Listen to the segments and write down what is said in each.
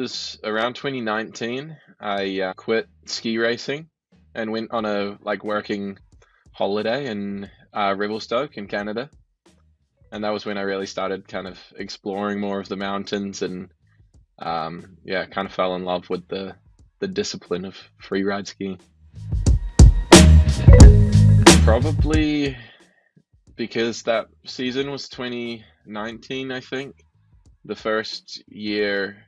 was around 2019. I quit ski racing and went on a working holiday in Revelstoke in Canada. And that was when I really started kind of exploring more of the mountains and yeah, kind of fell in love with the discipline of freeride skiing. Probably because that season was 2019, I think. The first year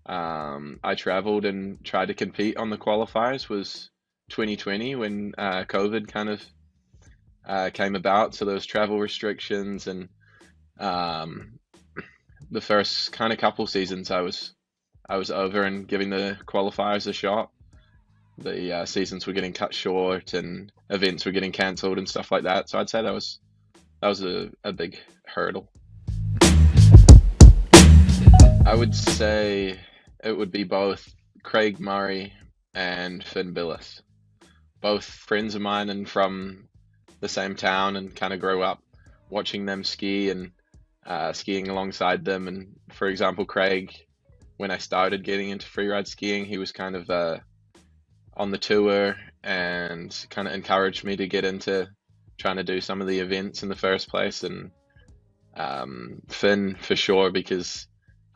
I traveled and tried to compete on the qualifiers was 2020 when COVID kind of came about. So there was travel restrictions, and um, the first kind of couple seasons I was over and giving the qualifiers a shot. The seasons were getting cut short and events were getting cancelled and stuff like that. So I'd say that was a big hurdle. I would say it would be both Craig Murray and Finn Billis, both friends of mine and from the same town, and kind of grew up watching them ski and skiing alongside them. And for example, Craig, when I started getting into freeride skiing, he was kind of on the tour and kind of encouraged me to get into trying to do some of the events in the first place. And Finn for sure, because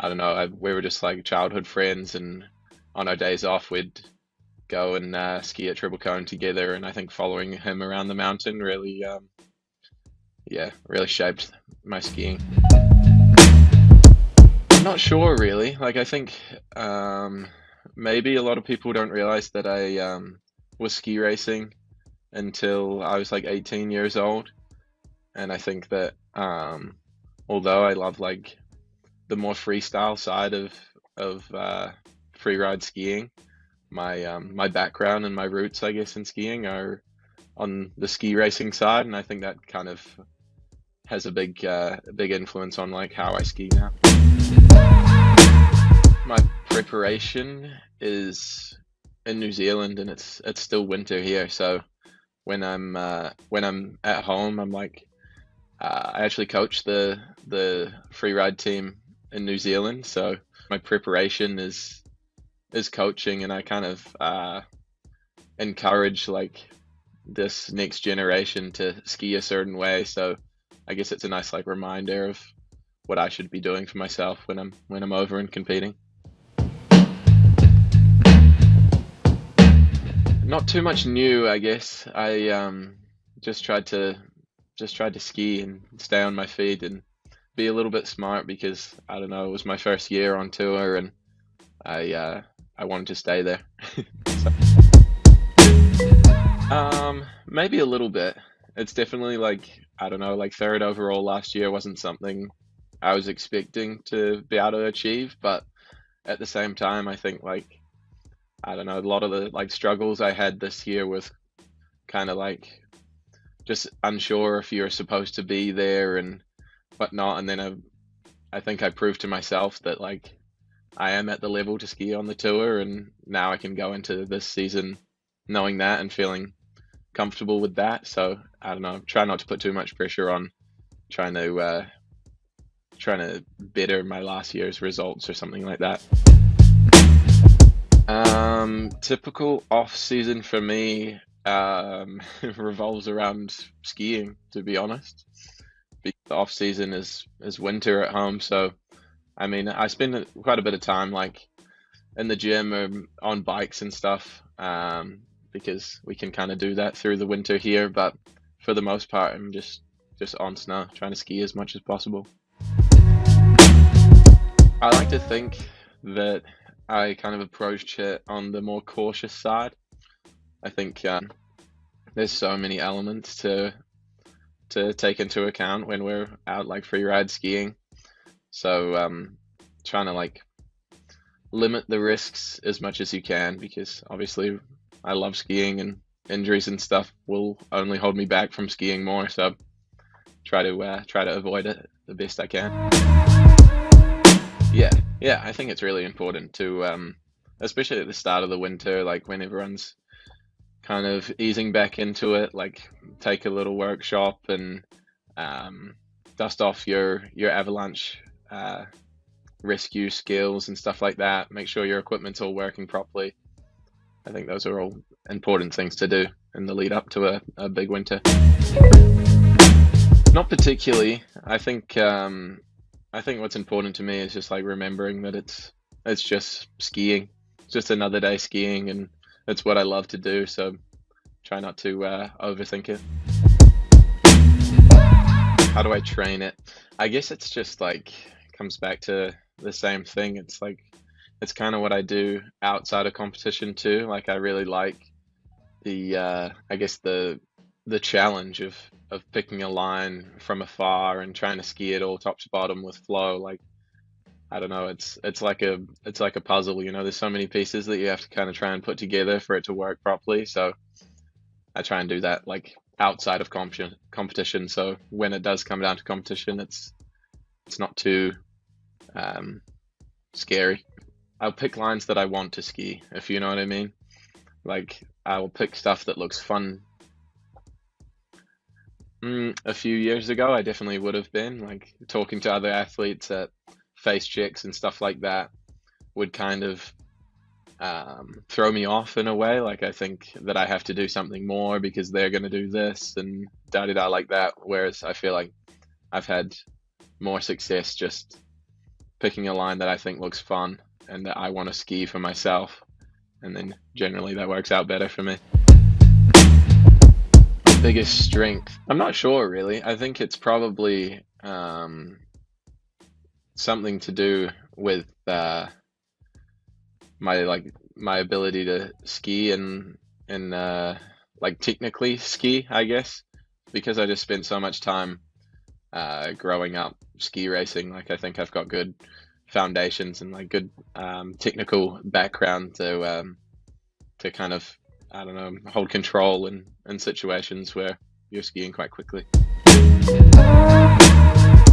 I don't know, we were just like childhood friends, and on our days off we'd go and ski at Triple Cone together. And I think following him around the mountain really, yeah, really shaped my skiing. I'm not sure really. Like I think maybe a lot of people don't realize that I was ski racing until I was like 18 years old. And I think that although I love like the more freestyle side of freeride skiing, my background and my roots, I guess, in skiing are on the ski racing side, and I think that kind of has a big influence on like how I ski now. My preparation is in New Zealand, and it's still winter here. So when I'm at home, I'm like I actually coach the freeride team in New Zealand. So my preparation is coaching, and I kind of encourage like this next generation to ski a certain way. So I guess it's a nice like reminder of what I should be doing for myself when I'm over and competing. Not too much new, I guess. I just tried to just tried to ski and stay on my feet and be a little bit smart, because I don't know, it was my first year on tour, and I wanted to stay there. So, maybe a little bit. It's definitely like, I don't know, like third overall last year wasn't something I was expecting to be able to achieve, but at the same time, I think like, I don't know, a lot of the like struggles I had this year with kind of like just unsure if you're supposed to be there and whatnot. And then I think I proved to myself that like I am at the level to ski on the tour, and now I can go into this season knowing that and feeling comfortable with that. So I don't know, try not to put too much pressure on trying to better my last year's results or something like that. Typical off season for me revolves around skiing, to be honest. Because the off season is winter at home, so I mean I spend quite a bit of time like in the gym or on bikes and stuff, because we can kind of do that through the winter here. But for the most part, I'm just on snow, trying to ski as much as possible. I like to think that I kind of approached it on the more cautious side. I think there's so many elements to take into account when we're out like freeride skiing. So trying to like limit the risks as much as you can, because obviously I love skiing, and injuries and stuff will only hold me back from skiing more. So try to avoid it the best I can. Yeah, yeah, I think it's really important to, especially at the start of the winter, like when everyone's kind of easing back into it, like take a little workshop and dust off your avalanche rescue skills and stuff like that. Make sure your equipment's all working properly. I think those are all important things to do in the lead up to a big winter. Not particularly. I think what's important to me is just like remembering that it's just skiing. It's just another day skiing, and it's what I love to do. So try not to overthink it. How do I train it? I guess it's just like comes back to the same thing. It's like it's kind of what I do outside of competition too. Like I really like the I guess the challenge of picking a line from afar and trying to ski it all top to bottom with flow. Like I don't know, it's like a puzzle, you know. There's so many pieces that you have to kind of try and put together for it to work properly. So I try and do that like outside of competition. So when it does come down to competition, it's not too scary. I'll pick lines that I want to ski, if you know what I mean. Like I'll pick stuff that looks fun. A few years ago, I definitely would have been like talking to other athletes at face checks and stuff like that would kind of throw me off in a way. Like I think that I have to do something more because they're going to do this and da da da like that. Whereas I feel like I've had more success just picking a line that I think looks fun and that I want to ski for myself, and then generally that works out better for me. My biggest strength, I'm not sure really. I think it's probably something to do with my ability to ski and like technically ski, I guess, because I just spent so much time growing up ski racing. Like I think I've got good foundations and like good technical background to kind of, I don't know, hold control in situations where you're skiing quite quickly.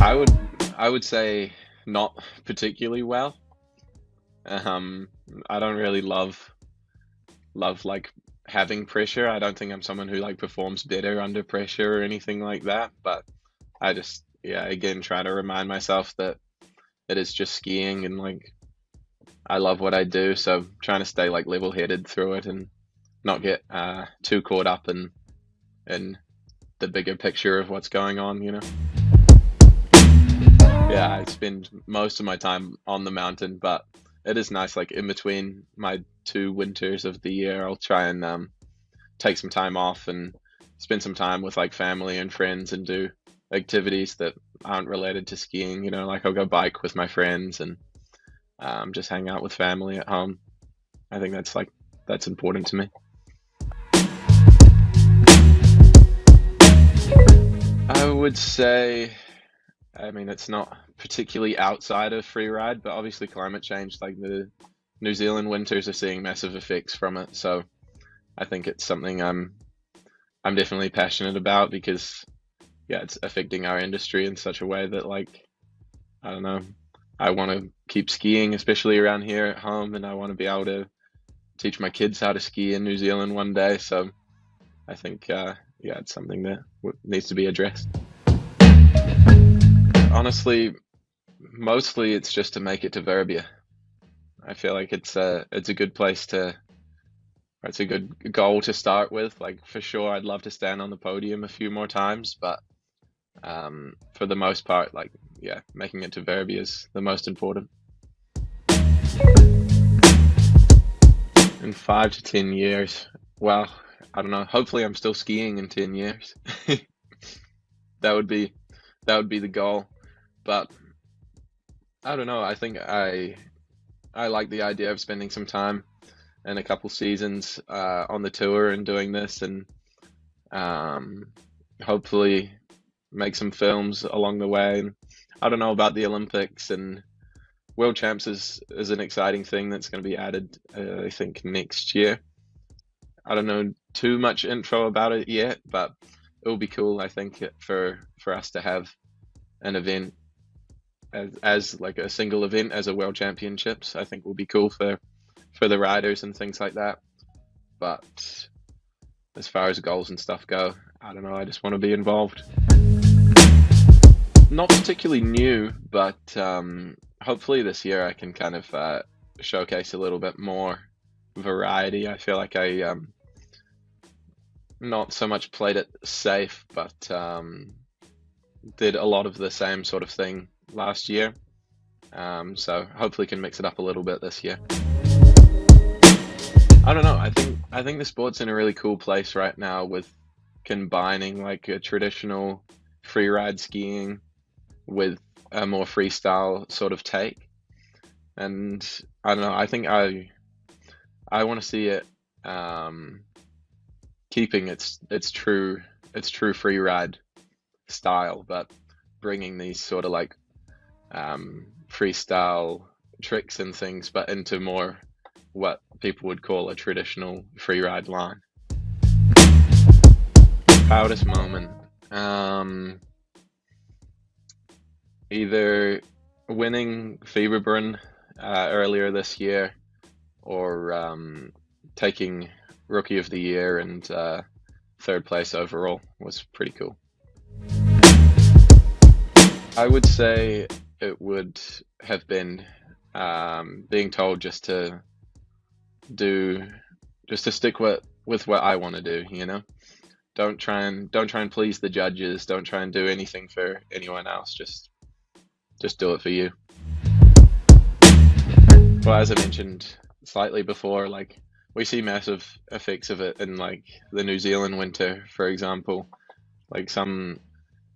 I would say not particularly well. I don't really love like having pressure. I don't think I'm someone who like performs better under pressure or anything like that, but I just, yeah, again, try to remind myself that it is just skiing and like I love what I do, so trying to stay like level-headed through it and not get too caught up in the bigger picture of what's going on, you know. Yeah, I spend most of my time on the mountain, but it is nice, like in between my 2 winters of the year, I'll try and take some time off and spend some time with like family and friends and do activities that aren't related to skiing, you know, like I'll go bike with my friends and just hang out with family at home. I think that's important to me. I would say, I mean, it's not particularly outside of freeride, but obviously climate change, like the New Zealand winters are seeing massive effects from it. So I think it's something I'm definitely passionate about because, yeah, it's affecting our industry in such a way that, like, I don't know, I want to keep skiing, especially around here at home, and I want to be able to teach my kids how to ski in New Zealand one day. So I think, yeah, it's something that needs to be addressed. Honestly, mostly it's just to make it to Verbier. I feel like it's a good place to, or it's a good goal to start with. Like for sure, I'd love to stand on the podium a few more times, but for the most part, like yeah, making it to Verbier is the most important. In 5 to 10 years, well, I don't know. Hopefully, I'm still skiing in 10 years. That would be the goal. But I don't know. I think I like the idea of spending some time and a couple seasons on the tour and doing this, and hopefully make some films along the way. And I don't know about the Olympics, and World Champs is an exciting thing that's going to be added, I think, next year. I don't know too much info about it yet, but it will be cool, I think, for us to have an event as like a single event as a World Championships. I think will be cool for the riders and things like that. But as far as goals and stuff go, I don't know. I just want to be involved. Not particularly new, but hopefully this year I can kind of showcase a little bit more variety. I feel like I not so much played it safe, but did a lot of the same sort of thing last year. So hopefully can mix it up a little bit this year. I don't know. I think the sport's in a really cool place right now with combining like a traditional freeride skiing with a more freestyle sort of take. And I don't know. I think I want to see it keeping its true freeride style, but bringing these sort of like freestyle tricks and things, but into more what people would call a traditional freeride line. Proudest moment. Either winning Fieberbrunn earlier this year, or taking Rookie of the Year and third place overall was pretty cool. I would say it would have been being told just to stick with what I want to do, you know? Don't try and please the judges, don't try and do anything for anyone else, just do it for you. Well, as I mentioned slightly before, like we see massive effects of it in like the New Zealand winter, for example. Like some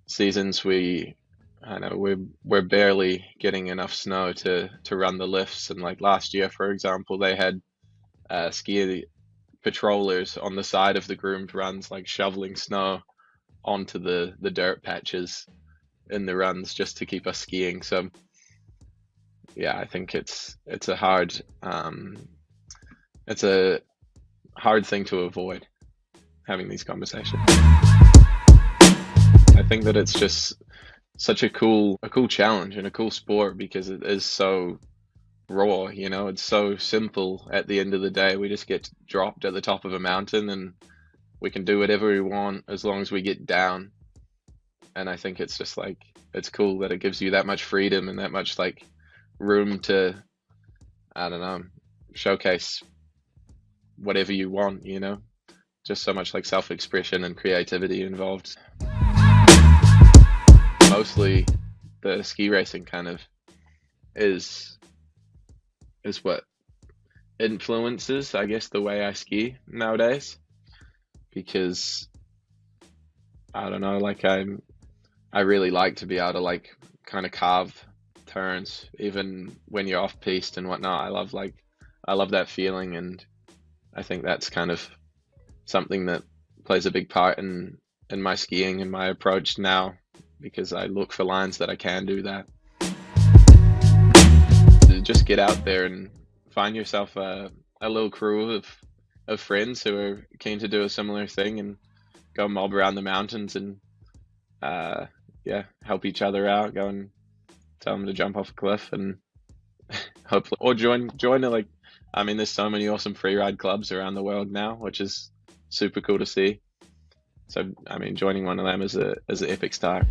seasons I know we're barely getting enough snow to run the lifts, and like last year, for example, they had ski patrollers on the side of the groomed runs, like shoveling snow onto the dirt patches in the runs just to keep us skiing. So yeah, I think it's a hard thing to avoid, having these conversations. I think that it's just such a cool challenge and a cool sport because it is so raw, you know, it's so simple. At the end of the day, we just get dropped at the top of a mountain and we can do whatever we want as long as we get down. And I think it's just like, it's cool that it gives you that much freedom and that much like room to, I don't know, showcase whatever you want, you know, just so much like self-expression and creativity involved. Mostly the ski racing kind of is what influences, I guess, the way I ski nowadays, because I don't know, like I really like to be able to like kind of carve turns even when you're off piste and whatnot. I love that feeling, and I think that's kind of something that plays a big part in my skiing and my approach now, because I look for lines that I can do that. Just get out there and find yourself a little crew of friends who are keen to do a similar thing, and go mob around the mountains and yeah, help each other out. Go and tell them to jump off a cliff, and hopefully, or join like, I mean, there's so many awesome freeride clubs around the world now, which is super cool to see. So I mean, joining one of them is an epic start.